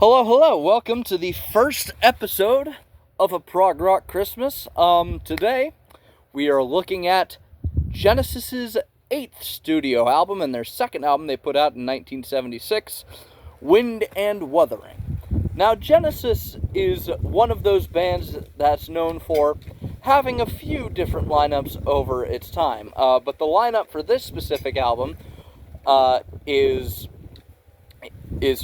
Hello. Welcome to the first episode of A Prog Rock Christmas. Today we are looking at Genesis's 8th studio album and their second album they put out in 1976, Wind and Wuthering. Now, Genesis is one of those bands that's known for having a few different lineups over its time, but the lineup for this specific album is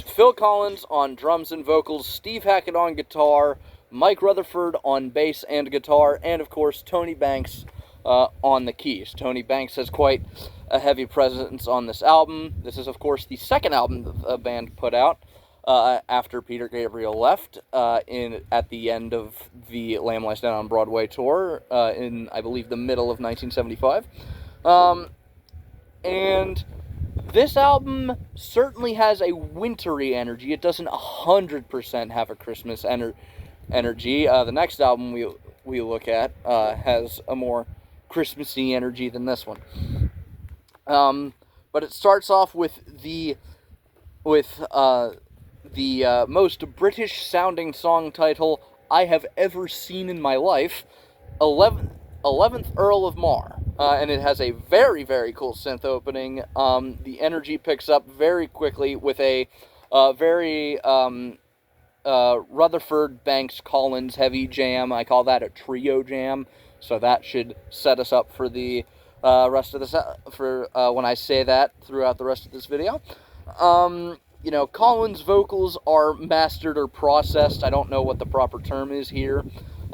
Phil Collins on drums and vocals, Steve Hackett on guitar, Mike Rutherford on bass and guitar, and of course Tony Banks on the keys. Tony Banks has quite a heavy presence on this album. This is of course the second album the band put out after Peter Gabriel left at the end of the Lamb Lies Down on Broadway tour in, I believe, the middle of 1975. And this album certainly has a wintry energy. It doesn't 100% have a Christmas energy. The next album we look at has a more Christmassy energy than this one. But it starts off with the most British-sounding song title I have ever seen in my life, 11th Earl of Mar. And it has a very, very cool synth opening. The energy picks up very quickly with a very Rutherford, Banks, Collins heavy jam. I call that a trio jam. So that should set us up for the rest of this, when I say that throughout the rest of this video. Collins' vocals are mastered or processed. I don't know what the proper term is here.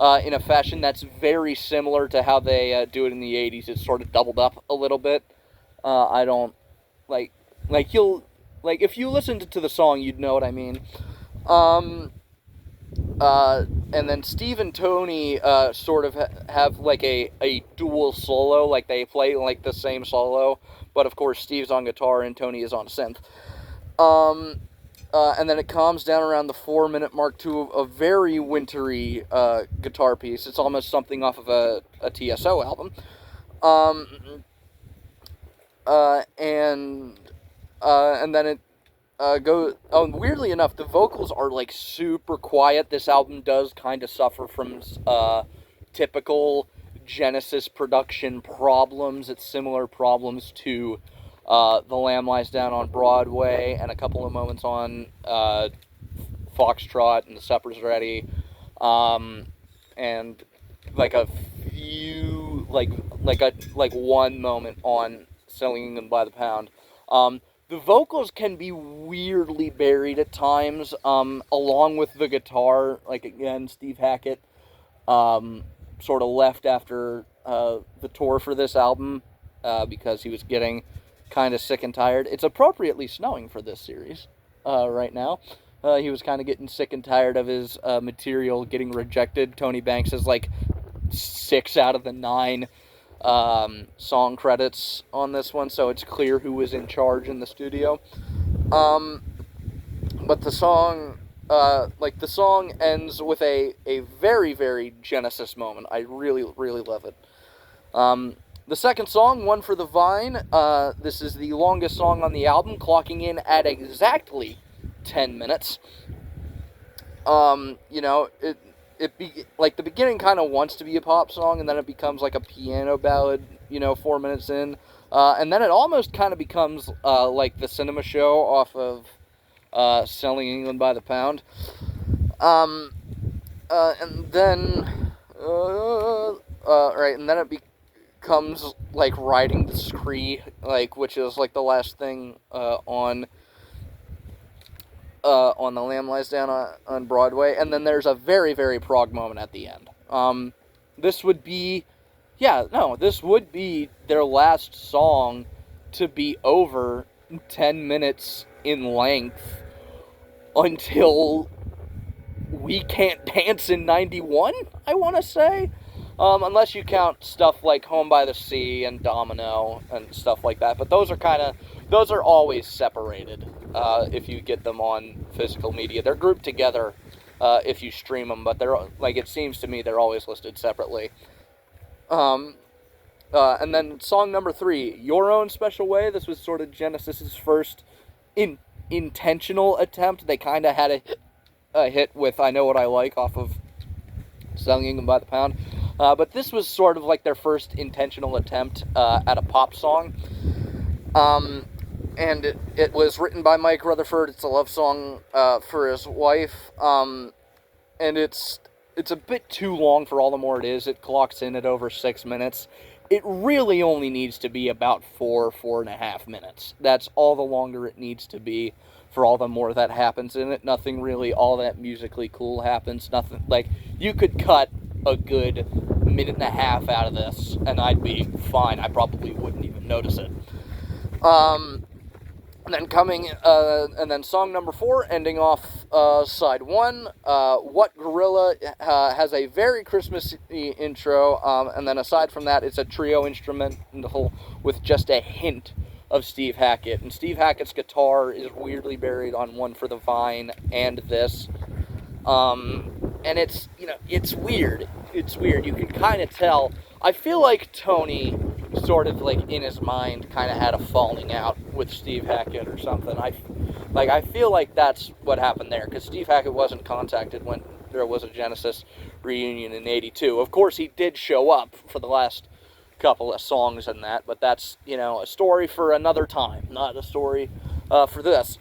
In a fashion that's very similar to how they do it in the 80s. It's sort of doubled up a little bit. I don't, if you listened to the song, you'd know what I mean. And then Steve and Tony sort of have like a dual solo, like they play like the same solo, but of course Steve's on guitar and Tony is on synth. And then it calms down around the 4-minute mark to a very wintry guitar piece. It's almost something off of a TSO album. And then it goes... weirdly enough, the vocals are like super quiet. This album does kind of suffer from typical Genesis production problems. It's similar problems to The Lamb Lies Down on Broadway, and a couple of moments on Foxtrot and The Supper's Ready, and like a few, like one moment on Selling England by the Pound. The vocals can be weirdly buried at times, along with the guitar. Like, again, Steve Hackett sort of left after the tour for this album because he was getting kind of sick and tired. It's appropriately snowing for this series right now. He was kind of getting sick and tired of his material getting rejected. Tony Banks has like 6 out of the 9 song credits on this one, so it's clear who was in charge in the studio. But the song ends with a very, very Genesis moment. I really, really love it. The second song, One for the Vine, this is the longest song on the album, clocking in at exactly 10 minutes. The beginning kind of wants to be a pop song, and then it becomes like a piano ballad, 4 minutes in. And then it almost kind of becomes like the cinema show off of Selling England by the Pound. And then it becomes like Riding the Scree, which is like the last thing on The Lamb Lies Down on Broadway, and then there's a very, very prog moment at the end. This would be their last song to be over 10 minutes in length until We Can't Dance in 91, I want to say. Unless you count stuff like Home by the Sea and Domino and stuff like that. But those are always separated if you get them on physical media. They're grouped together if you stream them, but it seems to me they're always listed separately. And then song number 3, Your Own Special Way. This was sort of Genesis's first intentional attempt. They kind of had a hit with I Know What I Like off of Selling Them by the Pound. But this was sort of like their first intentional attempt at a pop song. And it was written by Mike Rutherford. It's a love song for his wife. And it's a bit too long for all the more it is. It clocks in at over 6 minutes. It really only needs to be about 4.5 minutes. That's all the longer it needs to be for all the more that happens in it. Nothing really all that musically cool happens. Nothing, like, you could cut a good minute and a half out of this, and I'd be fine. I probably wouldn't even notice it. And then song number 4, ending off side 1, What Gorilla has a very Christmassy intro, and then aside from that, it's a trio instrumental with just a hint of Steve Hackett. And Steve Hackett's guitar is weirdly buried on One for the Vine and this. And it's, it's weird. It's weird. You can kind of tell. I feel like Tony sort of like in his mind kind of had a falling out with Steve Hackett or something. I feel like that's what happened there, because Steve Hackett wasn't contacted when there was a Genesis reunion in '82. Of course, he did show up for the last couple of songs and that, but that's, a story for another time, not a story for this.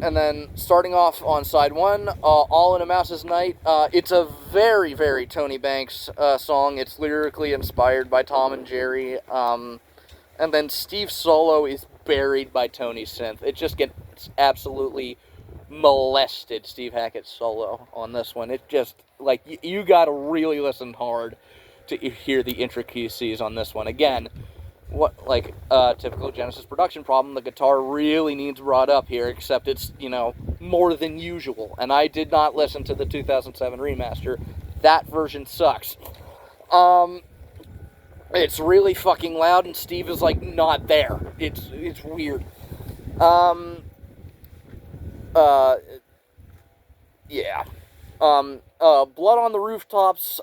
And then starting off on side 1, All in a Mouse's Night. It's a very, very Tony Banks song. It's lyrically inspired by Tom and Jerry. And then Steve's solo is buried by Tony's synth. It just gets absolutely molested, Steve Hackett's solo on this one. It just, you gotta really listen hard to hear the intricacies on this one. Again, typical Genesis production problem, the guitar really needs brought up here, except it's, more than usual. And I did not listen to the 2007 remaster. That version sucks. It's really fucking loud, and Steve is, not there. It's weird. Yeah. Blood on the Rooftops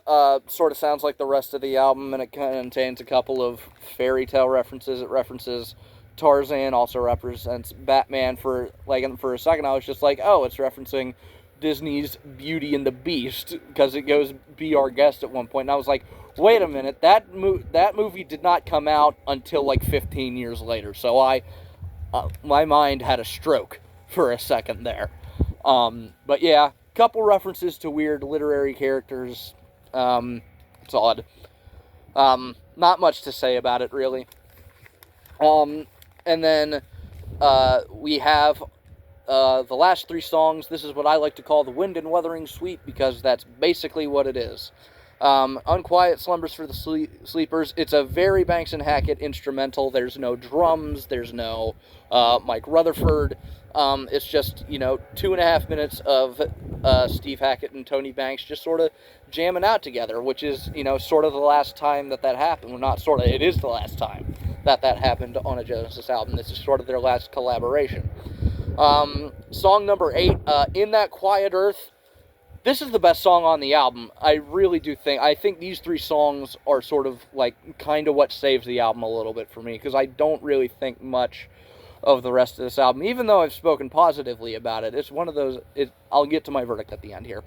sort of sounds like the rest of the album, and it contains a couple of fairy tale references. It references Tarzan, also represents Batman. For a second I was just like, oh, it's referencing Disney's Beauty and the Beast, because it goes Be Our Guest at one point, and I was like, wait a minute, that movie did not come out until 15 years later, so my mind had a stroke for a second there. But yeah, couple references to weird literary characters. It's odd. Not much to say about it, really. And then we have the last 3 songs. This is what I like to call the Wind and Wuthering Suite, because that's basically what it is. Unquiet Slumbers for the Sleepers. It's a very Banks and Hackett instrumental. There's no drums. There's no Mike Rutherford. It's just, 2.5 minutes of Steve Hackett and Tony Banks just sort of jamming out together, which is, sort of the last time that happened. Well, not sort of, it is the last time that happened on a Genesis album. This is sort of their last collaboration. Song number 8, In That Quiet Earth. This is the best song on the album. I really do think. I think these 3 songs are sort of, kind of what saves the album a little bit for me, because I don't really think much of the rest of this album, even though I've spoken positively about it. It's one of those, I'll get to my verdict at the end here.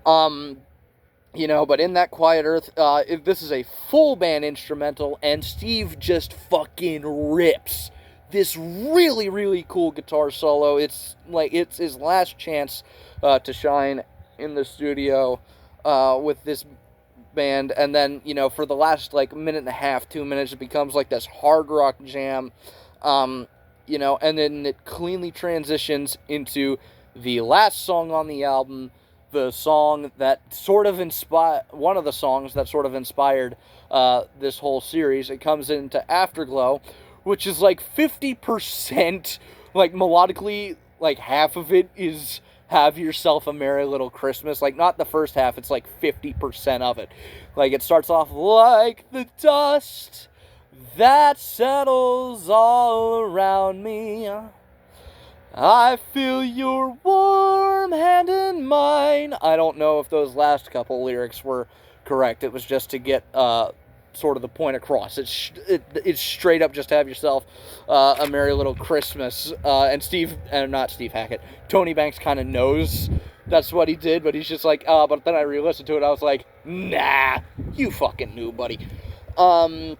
But In That Quiet Earth, this is a full band instrumental, and Steve just fucking rips this really, really cool guitar solo. It's his last chance to shine in the studio with this band, and then, for the last, minute and a half, 2 minutes, it becomes this hard rock jam. And then it cleanly transitions into the last song on the album, the song that sort of one of the songs that sort of inspired this whole series. It comes into Afterglow, which is 50%, melodically, half of it is Have Yourself a Merry Little Christmas. Not the first half, it's 50% of it. It starts off like the dust that settles all around me. I feel your warm hand in mine. I don't know if those last couple lyrics were correct. It was just to get sort of the point across. It's straight up just have yourself a merry little Christmas. And not Steve Hackett, Tony Banks kind of knows that's what he did, but he's just like, but then I re-listened to it, I was like, nah, you fucking knew, buddy. And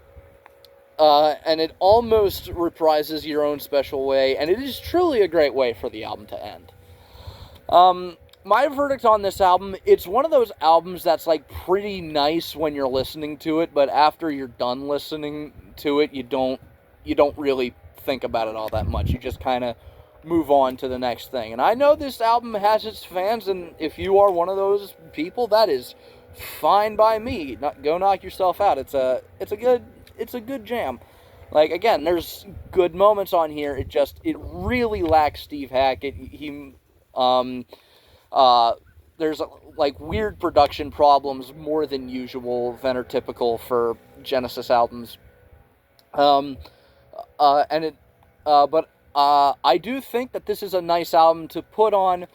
it almost reprises Your Own Special Way, and it is truly a great way for the album to end. My verdict on this album, it's one of those albums that's like pretty nice when you're listening to it, but after you're done listening to it, you don't really think about it all that much. You just kind of move on to the next thing. And I know this album has its fans, and if you are one of those people, that is fine by me. Go knock yourself out. It's a good jam. Like, again, there's good moments on here. It really lacks Steve Hackett. There's like weird production problems more than usual than are typical for Genesis albums. I do think that this is a nice album to put on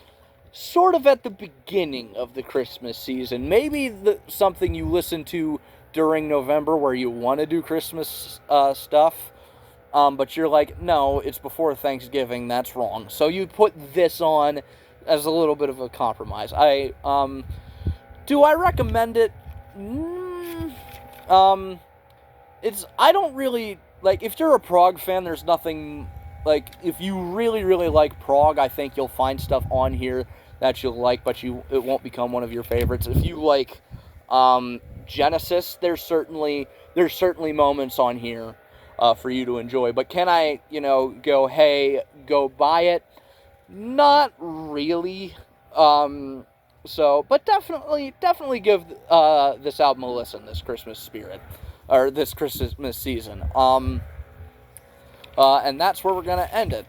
sort of at the beginning of the Christmas season. Maybe something you listen to during November where you want to do Christmas stuff, but you're like, no, it's before Thanksgiving, that's wrong. So you put this on as a little bit of a compromise. Do I recommend it? I don't really, like, if you're a Prog fan, there's nothing, like, if you really, really like Prog, I think you'll find stuff on here that you'll like, but it won't become one of your favorites. If you like Genesis, there's certainly moments on here for you to enjoy. But can I, go buy it? Not really. But definitely give this album a listen this Christmas spirit, or this Christmas season. And that's where we're going to end it.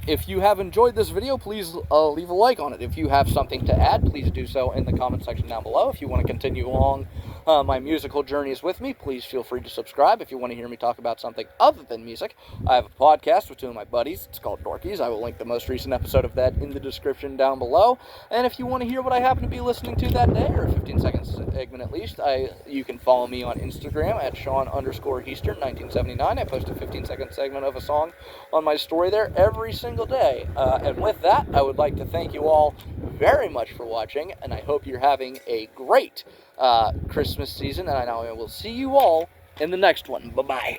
If you have enjoyed this video, please leave a like on it. If you have something to add, please do so in the comment section down below. If you want to continue along my musical journeys with me, please feel free to subscribe. If you want to hear me talk about something other than music, I have a podcast with two of my buddies. It's called Dorkies. I will link the most recent episode of that in the description down below. And if you want to hear what I happen to be listening to that day, or a 15-second segment at least, you can follow me on Instagram at Sean_Heastern1979. I post a 15-second segment of a song on my story there every single day. And with that, I would like to thank you all very much for watching, and I hope you're having a great Christmas season, and I know I will see you all in the next one. Bye-bye.